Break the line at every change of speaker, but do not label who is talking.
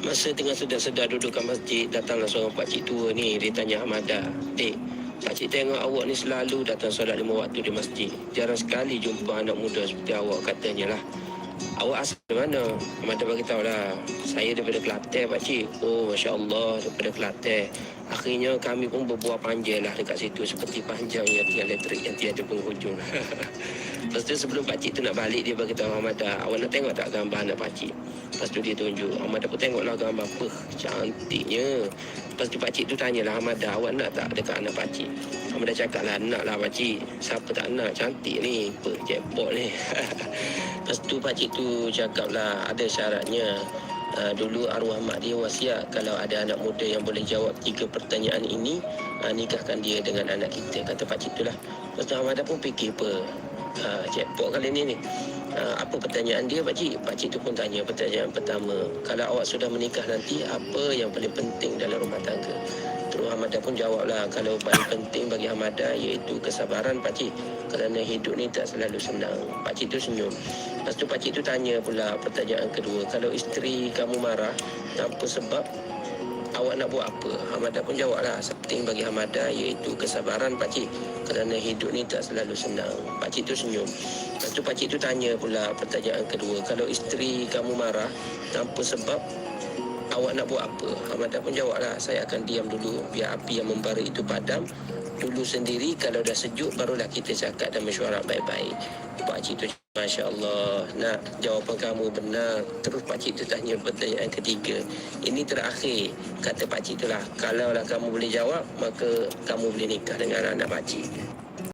Masa tengah sedar-sedar duduk kat masjid, datanglah seorang pakcik tua ni. Dia tanya Hamadah, "Dek, pakcik tengok awak ni selalu datang solat 5 waktu di masjid. Jarang sekali jumpa anak muda seperti awak," katanya lah. "Awak asal dari mana?" Hamadah beritahu lah, "Saya daripada Kelantan, pakcik." "Oh, Masya Allah, daripada Kelantan. Akhirnya kami pun berbuah panjang lah dekat situ, seperti panjangnya tiang elektrik yang tiada penghujung." Lepas tu sebelum pakcik tu nak balik, dia beritahu Hamadah, "Awak nak tengok tak gambar anak pakcik?" Lepas tu dia tunjuk. Hamadah pun tengoklah gambar, apa cantiknya. Lepas tu pakcik tu tanyalah Hamadah, "Awak nak tak dekat anak pakcik?" Hamadah cakap lah, "Nak lah pakcik. Siapa tak nak, cantik ni, apa jackpot ni." Lepas tu pakcik tu cakap lah, ada syaratnya. Dulu arwah mak dia wasiat, kalau ada anak muda yang boleh jawab 3 pertanyaan ini, nikahkan dia dengan anak kita, kata pakcik tu lah. Lepas tu Hamadah pun fikir, apa jackpot kali ni. Apa pertanyaan dia, pakcik? Pakcik tu pun tanya pertanyaan pertama, "Kalau awak sudah menikah nanti, apa yang paling penting dalam rumah tangga?" Terus Hamadah pun jawablah, kalau paling penting bagi Hamadah iaitu kesabaran, pakcik, kerana hidup ni tak selalu senang. Pakcik tu senyum. Lepas tu pakcik tu tanya pula pertanyaan kedua, "Kalau isteri kamu marah tanpa sebab, awak nak buat apa?" Hamadah pun jawablah, penting bagi Hamadah iaitu kesabaran, pakcik, kerana hidup ni tak selalu senang. Pakcik tu senyum. Lepas tu pakcik tu tanya pula pertanyaan kedua, "Kalau isteri kamu marah tanpa sebab, awak nak buat apa?" Hamadah pun jawablah, "Saya akan diam dulu, biar api yang membara itu padam dulu sendiri. Kalau dah sejuk, barulah kita cakap dan mesyuarat baik-baik." Pakcik tu, "Masya Allah, nak, jawapan kamu benar." Terus pakcik tu tanya pertanyaan ketiga. "Ini terakhir," kata pakcik tu lah, "kalaulah kamu boleh jawab, maka kamu boleh nikah dengan anak pakcik."